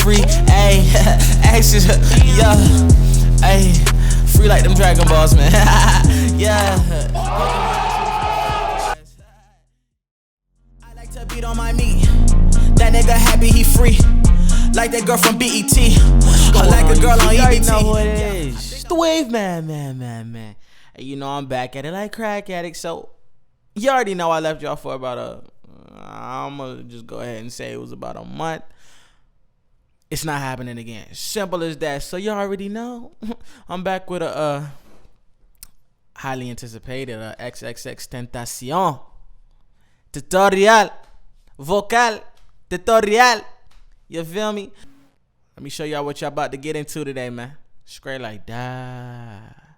free, ayy. X's, yeah, ayy. Free like them Dragon Balls, man. Yeah. I like to beat on my meat. That nigga happy he free. Like that girl from BET. I like a girl on EBT. You know what it is. It's the wave, man. And you know I'm back at it like crack addict. So you already know I left y'all for about I'm gonna just go ahead and say it was about a month. It's not happening again. Simple as that. So you already know I'm back with a highly anticipated Xxxtentacion tutorial, vocal tutorial. You feel me? Let me show y'all what y'all about to get into today, man. Straight like that.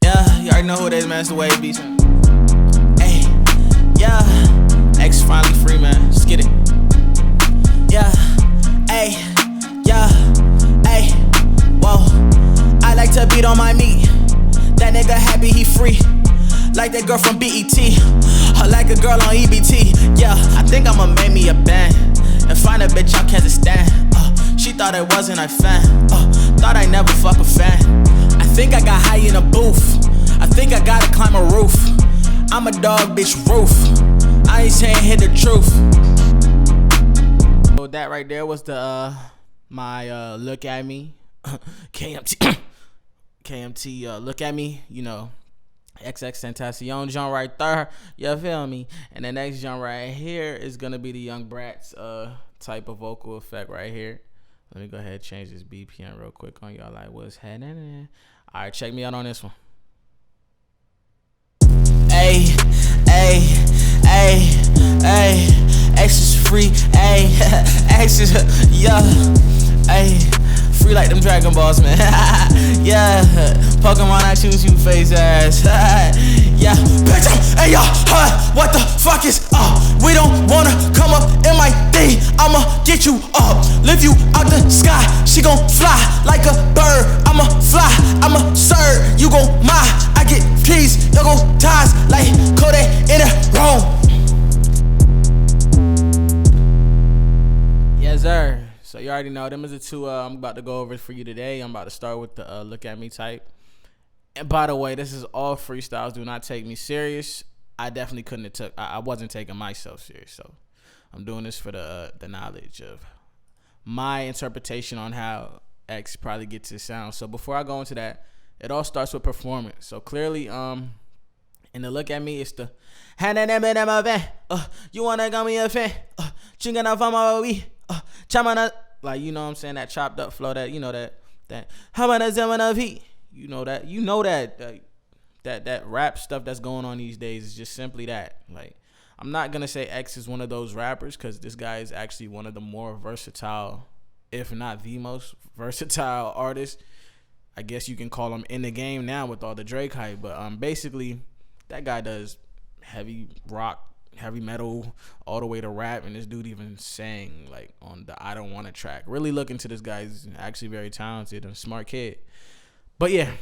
Yeah, you already know who it is, man. It's the Wave Beats. Hey, yeah. X finally free, man. Just get it. Yeah, hey, yeah, hey, whoa. I like to beat on my meat. That nigga happy he free. Like that girl from BET. I like a girl on EBT. Yeah, I think I'ma make me a band and find a bitch out Kazakhstan. She thought I wasn't a fan. Thought I never fuck a fan. I think I got high in a booth. I think I gotta climb a roof. I'm a dog, bitch, roof. I ain't saying hit the truth. So that right there was the my look at me KMT look at me, you know, Xxxtentacion genre right there, you feel me? And the next genre right here is gonna be the young Bratz type of vocal effect right here. Let me go ahead and change this BPM real quick on y'all. Like, what's happening? All right, check me out on this one. Hey, hey, hey, hey, X is free, hey, X is, yeah, hey, free like them Dragon Balls, man. Yeah, Pokemon, I choose you, face ass. Yeah, bitch, hey y'all, what the fuck is up? We don't wanna come up in my thing. I'ma get you up, lift you out the sky. She gon' fly like a bird. I'ma fly, I'ma serve. You gon' my, I get keys, you gon' ties like Kodak in a room. Yes, sir. So you already know them is the two I'm about to go over for you today. I'm about to start with the look at me type. And by the way, this is all freestyles. Do not take me serious. I definitely couldn't have took. I wasn't taking myself serious. So I'm doing this for the knowledge of my interpretation on how X probably gets his sound. So before I go into that, it all starts with performance. So clearly, in the look at me, it's the you wanna go me a fan? Like, you know what I'm saying, that chopped up flow, that, you know, that that rap stuff that's going on these days is just simply that. Like, I'm not gonna say X is one of those rappers, because this guy is actually one of the more versatile, if not the most versatile artists, I guess you can call him, in the game now with all the Drake hype. But basically that guy does heavy rock, heavy metal, all the way to rap, and this dude even sang like on the I Don't Wanna track. Really look into this guy. He's actually very talented and a smart kid. But yeah,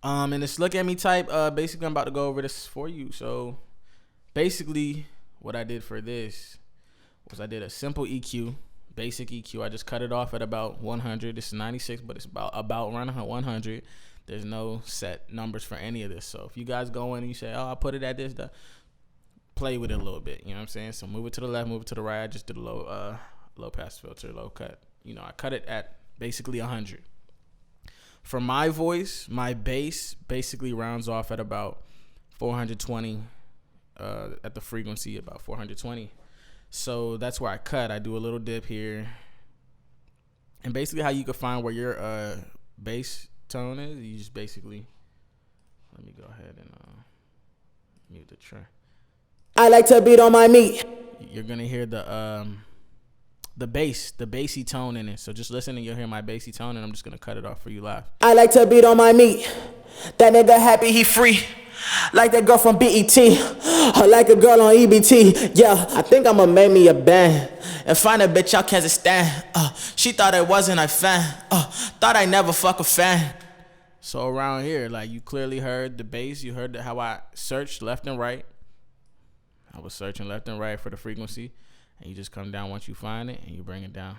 in this look at me type, basically I'm about to go over this for you. So basically what I did for this was I did a simple EQ, basic EQ. I just cut it off at about 100. This is 96, but it's about around 100. There's no set numbers for any of this. So if you guys go in and you say, oh, I put it at this, play with it a little bit, you know what I'm saying? So move it to the left, move it to the right. I just did a low pass filter, low cut. You know, I cut it at basically 100. For my voice, my bass basically rounds off at about 420, at the frequency about 420. So that's where I cut. I do a little dip here. And basically how you can find where your bass tone is, you just basically, let me go ahead and mute the track. I like to beat on my meat. You're gonna hear the bass, the bassy tone in it. So just listen and you'll hear my bassy tone, and I'm just gonna cut it off for you live. I like to beat on my meat. That nigga happy he free. Like that girl from BET. I like a girl on EBT. Yeah, I think I'ma make me a band and find a bitch out Kazakhstan. She thought I wasn't a fan. Thought I never fuck a fan. So around here, like, you clearly heard the bass. You heard how I searched left and right. I was searching left and right for the frequency, and you just come down once you find it and you bring it down.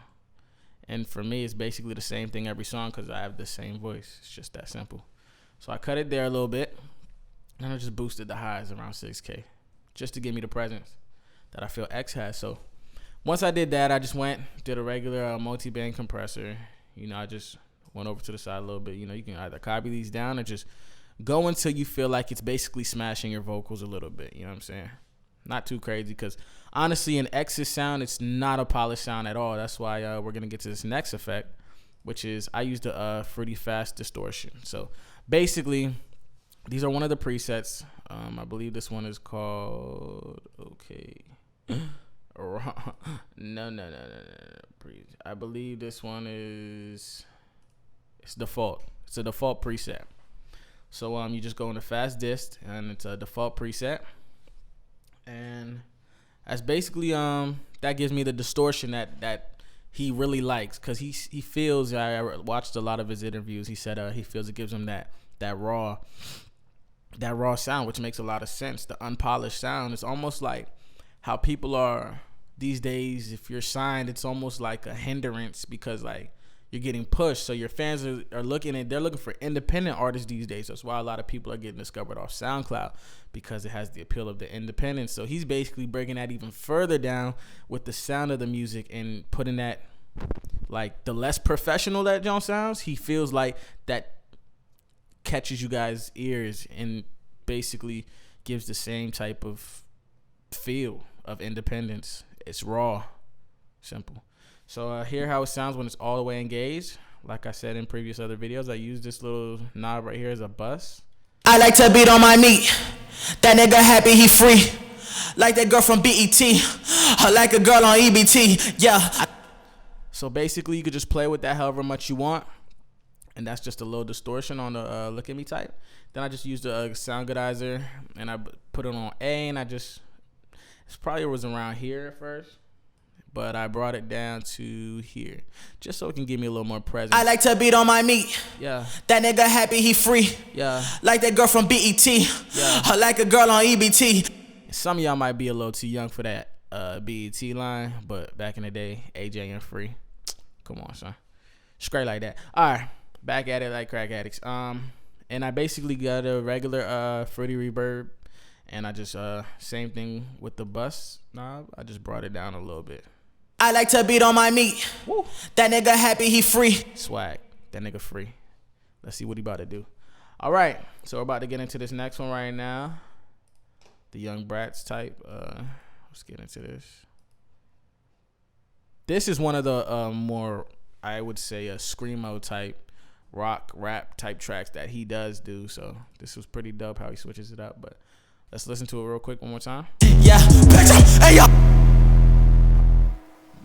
And for me, it's basically the same thing every song because I have the same voice. It's just that simple. So I cut it there a little bit, and I just boosted the highs around 6K just to give me the presence that I feel X has. So once I did that, I just did a regular multi-band compressor. You know, I just went over to the side a little bit. You know, you can either copy these down or just go until you feel like it's basically smashing your vocals a little bit. You know what I'm saying? Not too crazy because honestly, in X's sound, it's not a polished sound at all. That's why we're going to get to this next effect, which is I used a Fruity Fast distortion. So basically, these are one of the presets. I believe this one is called, no. I believe this one it's default. It's a default preset. So you just go into fast dist, and it's a default preset. And that's basically that gives me the distortion that he really likes, because he feels, I watched a lot of his interviews, he said he feels it gives him that raw sound, which makes a lot of sense. The unpolished sound is almost like how people are these days. If you're signed, it's almost like a hindrance because like you're getting pushed. So your fans are looking for independent artists these days. That's why a lot of people are getting discovered off SoundCloud, because it has the appeal of the independence. So he's basically breaking that even further down with the sound of the music and putting that, like, the less professional that John sounds, he feels like that catches you guys' ears and basically gives the same type of feel of independence. It's raw, simple. So hear how it sounds when it's all the way engaged. Like I said in previous other videos, I use this little knob right here as a bus. I like to beat on my meat. That nigga happy he free. Like that girl from BET. I like a girl on EBT. Yeah. So basically you could just play with that however much you want. And that's just a little distortion on the Look At Me type. Then I just used a sound goodizer and I put it on A, and it probably was around here at first, but I brought it down to here just so it can give me a little more presence. I like to beat on my meat. Yeah. That nigga happy he free. Yeah. Like that girl from BET. Yeah. I like a girl on EBT. Some of y'all might be a little too young for that BET line, but back in the day, AJ and Free. Come on, son. Straight like that. All right. Back at it like crack addicts. And I basically got a regular Fruity Reverb, and I just same thing with the bus knob. I just brought it down a little bit. I like to beat on my meat. Woo. That nigga happy he free. Swag. That nigga free. Let's see what he about to do. All right. So we're about to get into this next one right now. The young Bratz type. Let's get into this. This is one of the more, I would say, a screamo type rock rap type tracks that he does do. So this was pretty dope how he switches it up. But let's listen to it real quick one more time. Yeah. Hey, yo.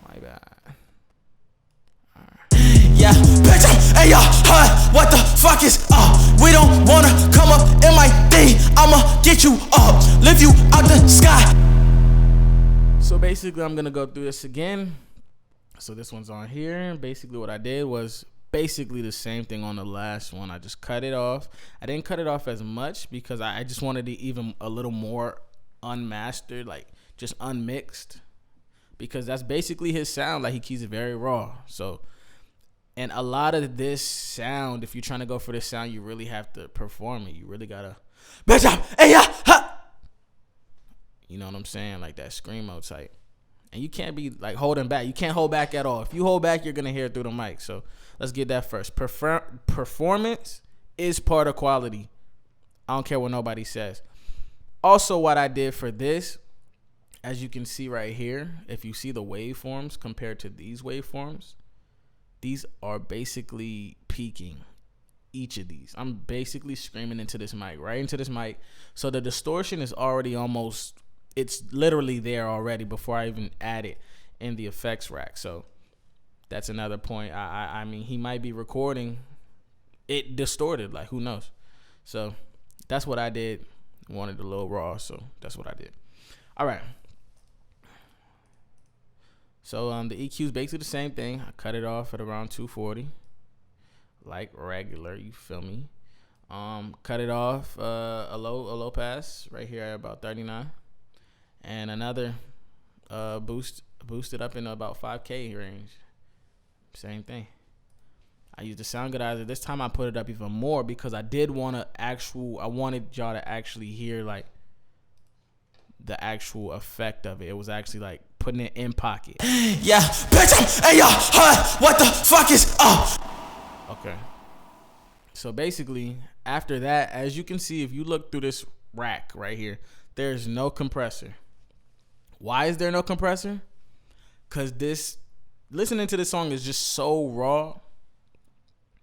My bad. Yeah. Hey, yo. What the fuck is up? We don't wanna come up in my thing. I'ma get you up, lift you out the sky. So basically, I'm gonna go through this again. So this one's on here. Basically, what I did was basically the same thing on the last one. I just cut it off. I didn't cut it off as much because I just wanted it even a little more unmastered, like just unmixed, because that's basically his sound. Like, he keeps it very raw. So, and a lot of this sound, if you're trying to go for this sound, you really have to perform it. You really gotta, you know what I'm saying, like that screamo type. And you can't be like holding back. You can't hold back at all. If you hold back, you're gonna hear it through the mic. So let's get that first. Performance is part of quality. I don't care what nobody says. Also, what I did for this, as you can see right here, if you see the waveforms compared to these waveforms, these are basically peaking. Each of these, I'm basically screaming into this mic, right into this mic. So the distortion is already almost, it's literally there already before I even add it in the effects rack. So that's another point. I mean, he might be recording it distorted, like, who knows? So that's what I did. Wanted a little raw, so that's what I did. All right. So the EQ is basically the same thing. I cut it off at around 240, like regular. You feel me? Cut it off a low pass right here at about 39, and another boosted up in about 5K range. Same thing. I used the sound goodizer. This time I put it up even more because I wanted y'all to actually hear like the actual effect of it. It was actually like putting it in pocket. Yeah, bitch, hey, what the fuck is up? Okay. So basically, after that, as you can see, if you look through this rack right here, there's no compressor. Why is there no compressor? Because listening to this song is just so raw.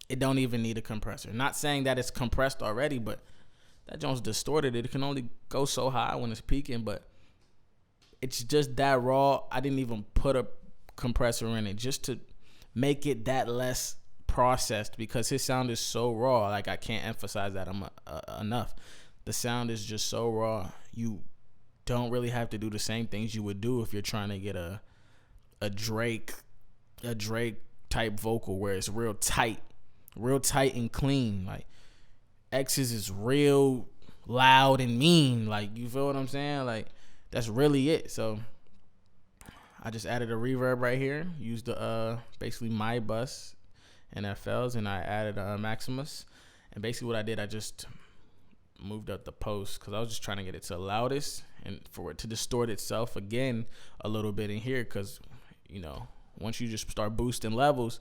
It don't even need a compressor. Not saying that it's compressed already, but that joint's distorted. It can only go so high when it's peaking, but it's just that raw. I didn't even put a compressor in it just to make it that less processed because his sound is so raw. Like, I can't emphasize that enough. The sound is just so raw. You don't really have to do the same things you would do if you're trying to get a Drake type vocal where it's real tight and clean. Like, X's is real loud and mean. Like, you feel what I'm saying? Like, that's really it. So I just added a reverb right here. Used the basically my bus and FLs, and I added a Maximus. And basically what I did, I just moved up the post because I was just trying to get it to the loudest and for it to distort itself again a little bit in here because, you know, once you just start boosting levels,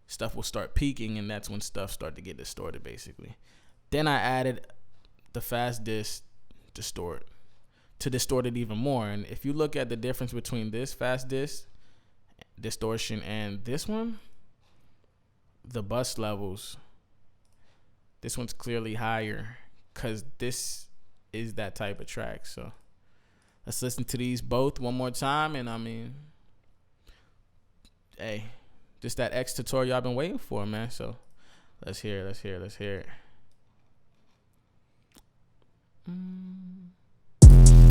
stuff will start peaking, and that's when stuff start to get distorted, basically. Then I added the fast disc distort to distort it even more. And if you look at the difference between this fast disc distortion and this one, the bus levels, this one's clearly higher because this is that type of track. So let's listen to these both one more time. And I mean, hey, just that X tutorial I've been waiting for, man. So let's hear it.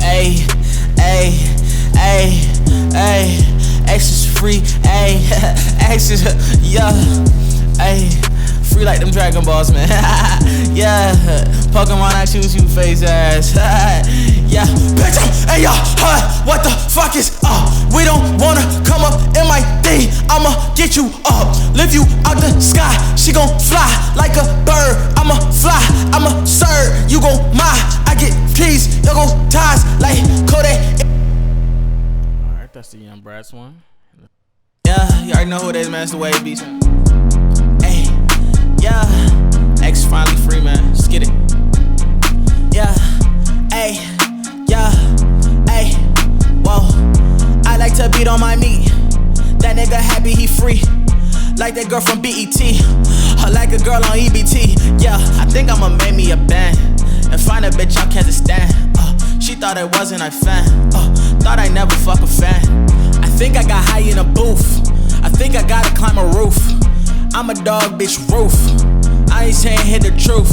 Ay, X is free, ay, X is, yeah, ay, free like them Dragon Balls, man. Yeah, Pokemon, I choose you, face ass. Yeah, bitch, hey, what the fuck is up? We don't wanna come up in my thing. I'ma get you up, lift you out the sky. She gon' fly like a bird. I'ma fly, I'ma serve. You gon' my, I get keys, you gon' ties like Kodak. Alright, that's the Young Bratz one. Yeah, you already know who it is, man. It's the Wave Beats. Hey, yeah, X finally free, man. Just get it. Yeah, hey, yeah, hey, whoa. I like to beat on my meat. That nigga happy he free. Like that girl from BET. Or like a girl on EBT. Yeah, I think I'ma make me a band and find a bitch on Kazakhstan. She thought I wasn't a fan. Thought I never fuck a fan. I think I got high in a booth. I think I gotta climb a roof. I'm a dog, bitch, roof. I ain't saying hit the truth.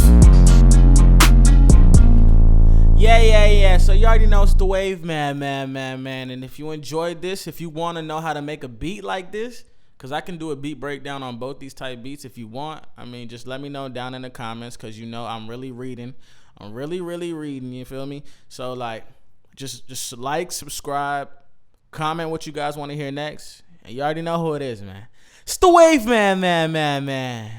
Yeah. So you already know it's the Wave, man. And if you enjoyed this, if you want to know how to make a beat like this, because I can do a beat breakdown on both these type beats if you want. I mean, just let me know down in the comments because you know I'm really reading. I'm really reading, you feel me? So, like, just like, subscribe, comment what you guys want to hear next. And you already know who it is, man. It's the Wave, man.